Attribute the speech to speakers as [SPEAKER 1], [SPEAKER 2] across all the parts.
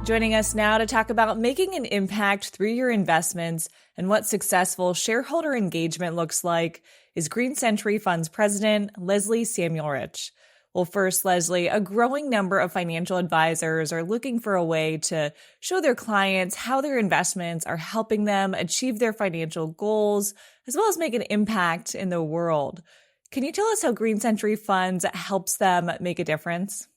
[SPEAKER 1] Joining us now to talk about making an impact through your investments and what successful shareholder engagement looks like is Green Century Fund's president, Leslie Samuel-Rich. Well, first, Leslie, a growing number of financial advisors are looking for a way to show their clients how their investments are helping them achieve their financial goals, as well as make an impact in the world. Can you tell us how Green Century Funds helps them make a difference?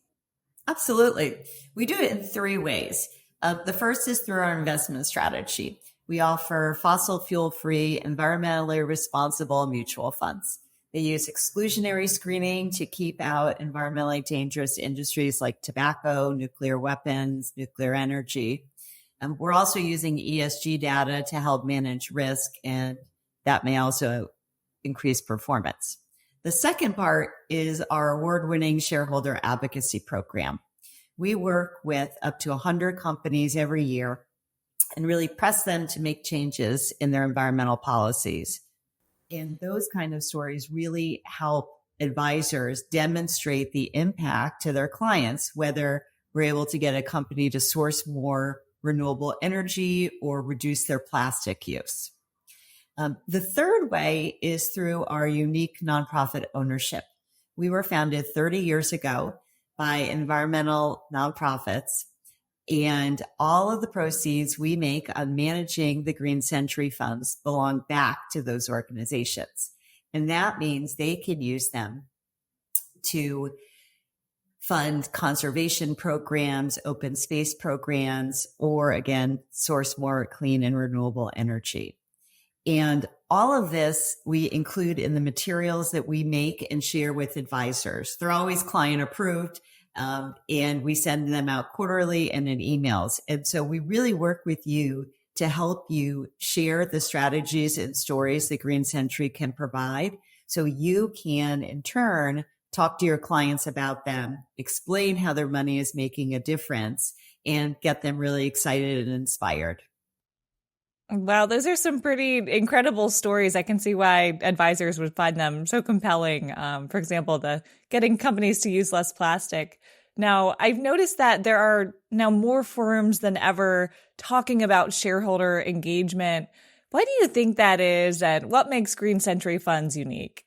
[SPEAKER 2] Absolutely. We do it in three ways. The first is through our investment strategy. We offer fossil fuel-free, environmentally responsible mutual funds. They use exclusionary screening to keep out environmentally dangerous industries like tobacco, nuclear weapons, nuclear energy. We're also using ESG data to help manage risk, and that may also increase performance. The second part is our award-winning shareholder advocacy program. We work with up to 100 companies every year and really press them to make changes in their environmental policies. And those kind of stories really help advisors demonstrate the impact to their clients, whether we're able to get a company to source more renewable energy or reduce their plastic use. The third way is through our unique nonprofit ownership. We were founded 30 years ago by environmental nonprofits, and all of the proceeds we make on managing the Green Century funds belong back to those organizations. And that means they can use them to fund conservation programs, open space programs, or again, source more clean and renewable energy. And all of this we include in the materials that we make and share with advisors. They're always client approved, and we send them out quarterly and in emails. And so we really work with you to help you share the strategies and stories that Green Century can provide, so you can in turn talk to your clients about them, explain how their money is making a difference, and get them really excited and inspired.
[SPEAKER 1] Wow, those are some pretty incredible stories. I can see why advisors would find them so compelling. For example, the getting companies to use less plastic. Now, I've noticed that there are now more firms than ever talking about shareholder engagement. Why do you think that is, and what makes Green Century Funds unique?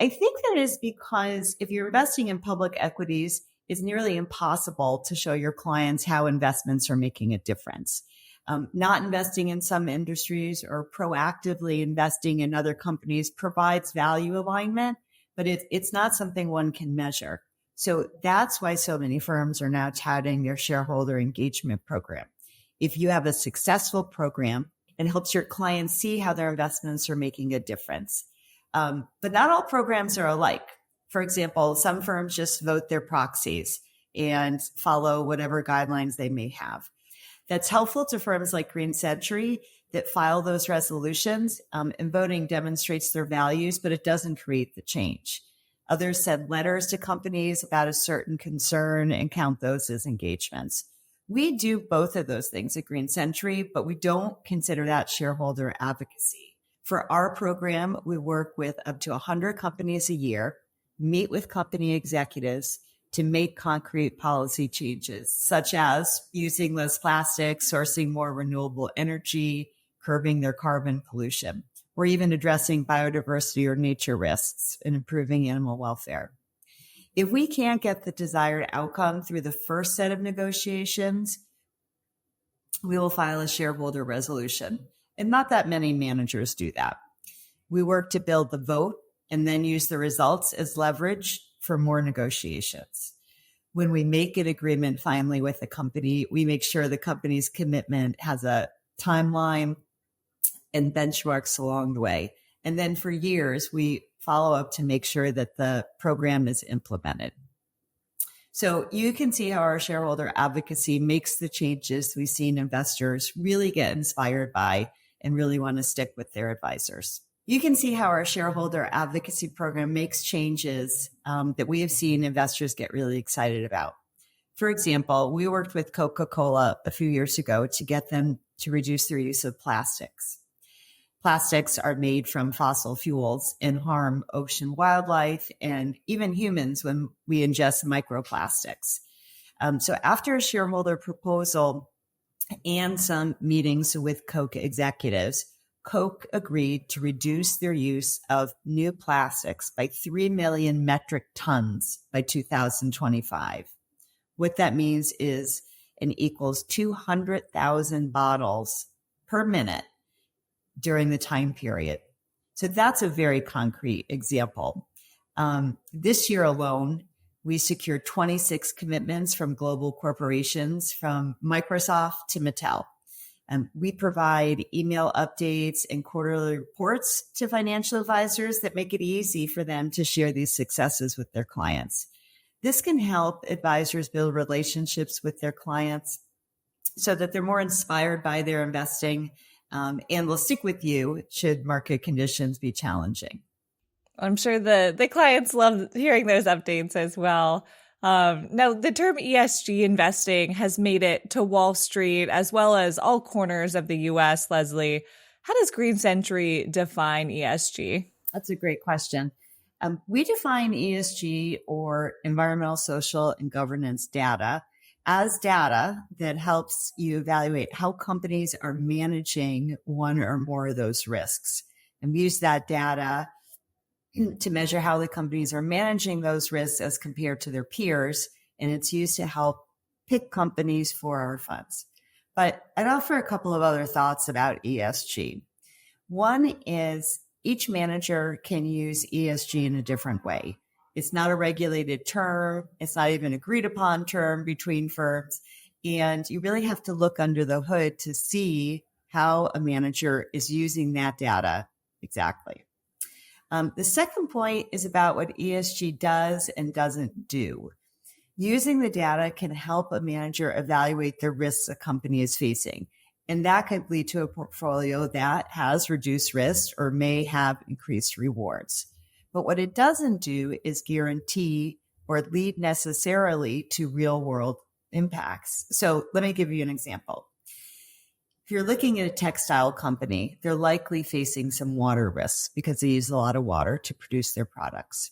[SPEAKER 2] I think that is because if you're investing in public equities, it's nearly impossible to show your clients how investments are making a difference. Not investing in some industries or proactively investing in other companies provides value alignment, but it's not something one can measure. So that's why so many firms are now touting their shareholder engagement program. If you have a successful program, it helps your clients see how their investments are making a difference. But not all programs are alike. For example, some firms just vote their proxies and follow whatever guidelines they may have. That's helpful to firms like Green Century that file those resolutions, and voting demonstrates their values, but it doesn't create the change. Others send letters to companies about a certain concern and count those as engagements. We do both of those things at Green Century, but we don't consider that shareholder advocacy. For our program, we work with up to 100 companies a year, meet with company executives to make concrete policy changes, such as using less plastic, sourcing more renewable energy, curbing their carbon pollution, or even addressing biodiversity or nature risks and improving animal welfare. If we can't get the desired outcome through the first set of negotiations, we will file a shareholder resolution. And not that many managers do that. We work to build the vote and then use the results as leverage for more negotiations. When we make an agreement finally with the company, we make sure the company's commitment has a timeline and benchmarks along the way. And then for years, we follow up to make sure that the program is implemented. So you can see how our shareholder advocacy makes the changes we've seen investors really get inspired by and really want to stick with their advisors. You can see how our shareholder advocacy program makes changes that we have seen investors get really excited about. For example, we worked with Coca-Cola a few years ago to get them to reduce their use of plastics. Plastics are made from fossil fuels and harm ocean wildlife and even humans when we ingest microplastics. So after a shareholder proposal and some meetings with Coke executives, Coke agreed to reduce their use of new plastics by 3 million metric tons by 2025. What that means is and equals 200,000 bottles per minute during the time period. So that's a very concrete example. This year alone, we secured 26 commitments from global corporations, from Microsoft to Mattel. We provide email updates and quarterly reports to financial advisors that make it easy for them to share these successes with their clients. This can help advisors build relationships with their clients so that they're more inspired by their investing, and will stick with you should market conditions be challenging.
[SPEAKER 1] I'm sure the clients love hearing those updates as well. Now, the term ESG investing has made it to Wall Street as well as all corners of the U.S., Leslie. How does Green Century define ESG?
[SPEAKER 2] That's a great question. We define ESG, or environmental, social, and governance data, as data that helps you evaluate how companies are managing one or more of those risks. And we use that data to measure how the companies are managing those risks as compared to their peers. And it's used to help pick companies for our funds. But I'd offer a couple of other thoughts about ESG. One is each manager can use ESG in a different way. It's not a regulated term. It's not even agreed upon term between firms. And you really have to look under the hood to see how a manager is using that data exactly. The second point is about what ESG does and doesn't do. Using the data can help a manager evaluate the risks a company is facing. And that could lead to a portfolio that has reduced risk or may have increased rewards. But what it doesn't do is guarantee or lead necessarily to real world impacts. So let me give you an example. If you're looking at a textile company, they're likely facing some water risks because they use a lot of water to produce their products.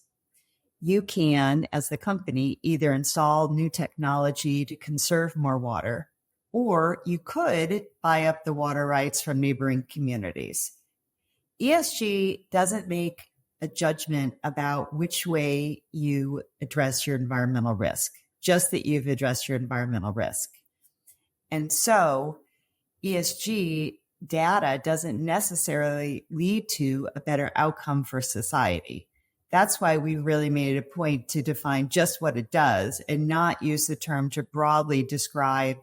[SPEAKER 2] You can, as the company, either install new technology to conserve more water, or you could buy up the water rights from neighboring communities. ESG doesn't make a judgment about which way you address your environmental risk, just that you've addressed your environmental risk. And so ESG data doesn't necessarily lead to a better outcome for society. That's why we really made it a point to define just what it does and not use the term to broadly describe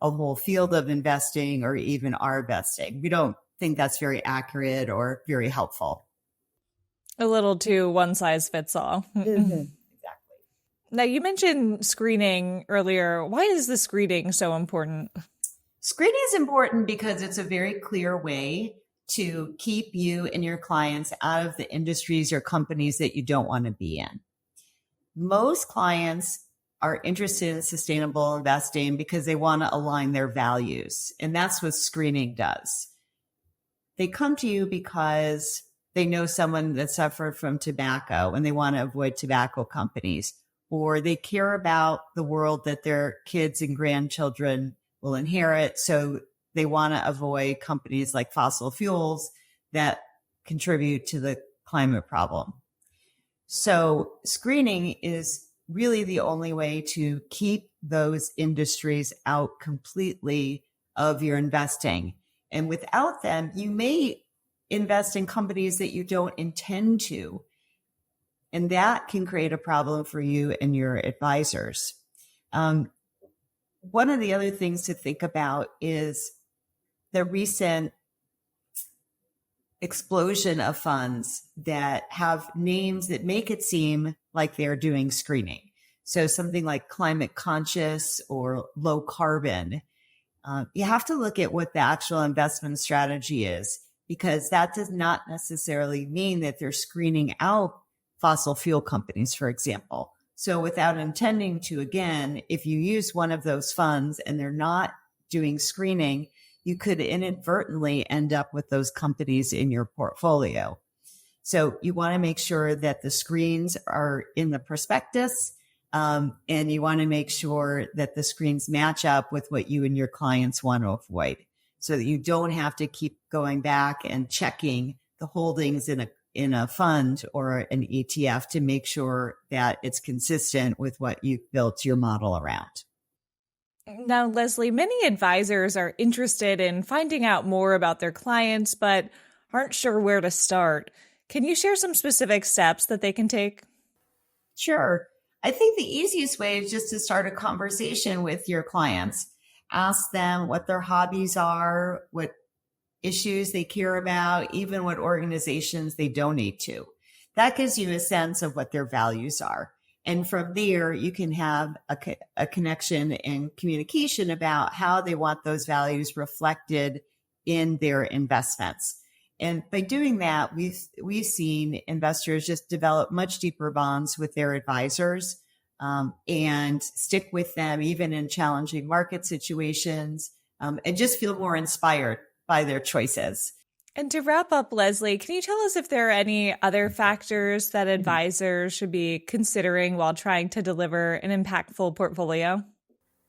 [SPEAKER 2] a whole field of investing or even our investing. We don't think that's very accurate or very helpful.
[SPEAKER 1] A little too one size fits all.
[SPEAKER 2] Exactly.
[SPEAKER 1] Now, you mentioned screening earlier. Why is the screening so important?
[SPEAKER 2] Screening is important because it's a very clear way to keep you and your clients out of the industries or companies that you don't want to be in. Most clients are interested in sustainable investing because they want to align their values. And that's what screening does. They come to you because they know someone that suffered from tobacco and they want to avoid tobacco companies, or they care about the world that their kids and grandchildren will inherit. So they want to avoid companies like fossil fuels that contribute to the climate problem. So screening is really the only way to keep those industries out completely of your investing. And without them, you may invest in companies that you don't intend to. And that can create a problem for you and your advisors. One of the other things to think about is the recent explosion of funds that have names that make it seem like they're doing screening. So something like climate conscious or low carbon. You have to look at what the actual investment strategy is, because that does not necessarily mean that they're screening out fossil fuel companies, for example. So without intending to, again, if you use one of those funds and they're not doing screening, you could inadvertently end up with those companies in your portfolio. So you want to make sure that the screens are in the prospectus, And you want to make sure that the screens match up with what you and your clients want to avoid, so that you don't have to keep going back and checking the holdings in a fund or an ETF to make sure that it's consistent with what you've built your model around.
[SPEAKER 1] Now, Leslie, many advisors are interested in finding out more about their clients, but aren't sure where to start. Can you share some specific steps that they can take?
[SPEAKER 2] Sure. I think the easiest way is just to start a conversation with your clients. Ask them what their hobbies are, what issues they care about, even what organizations they donate to. That gives you a sense of what their values are. And from there, you can have a connection and communication about how they want those values reflected in their investments. And by doing that, we've seen investors just develop much deeper bonds with their advisors, and stick with them even in challenging market situations, and just feel more inspired by their choices.
[SPEAKER 1] And to wrap up, Leslie, can you tell us if there are any other factors that advisors should be considering while trying to deliver an impactful portfolio?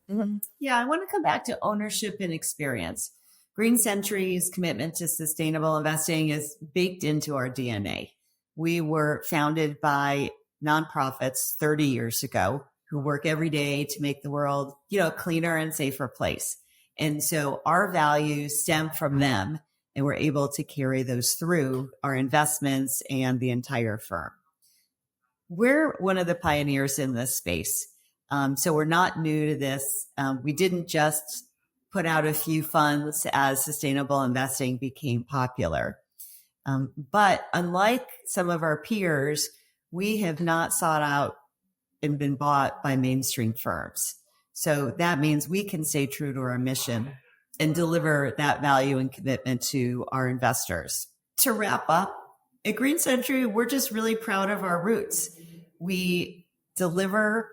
[SPEAKER 2] Mm-hmm. Yeah, I want to come back to ownership and experience. Green Century's commitment to sustainable investing is baked into our DNA. We were founded by nonprofits 30 years ago who work every day to make the world, a cleaner and safer place. And so our values stem from them, and we're able to carry those through our investments and the entire firm. We're one of the pioneers in this space. So we're not new to this. We didn't just put out a few funds as sustainable investing became popular. But unlike some of our peers, we have not sought out and been bought by mainstream firms. So that means we can stay true to our mission and deliver that value and commitment to our investors. To wrap up, at Green Century, we're just really proud of our roots. We deliver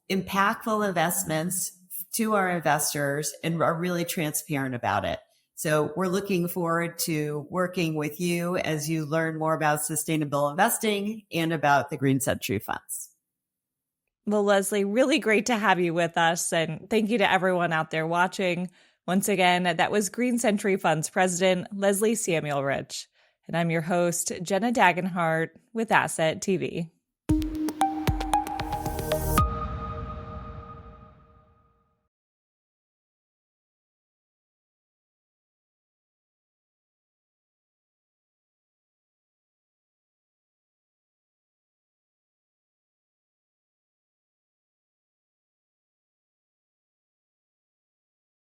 [SPEAKER 2] impactful investments to our investors and are really transparent about it. So we're looking forward to working with you as you learn more about sustainable investing and about the Green Century funds.
[SPEAKER 1] Well, Leslie, really great to have you with us. And thank you to everyone out there watching. Once again, that was Green Century Funds President Leslie Samuel Rich. And I'm your host, Jenna Dagenhart with Asset TV.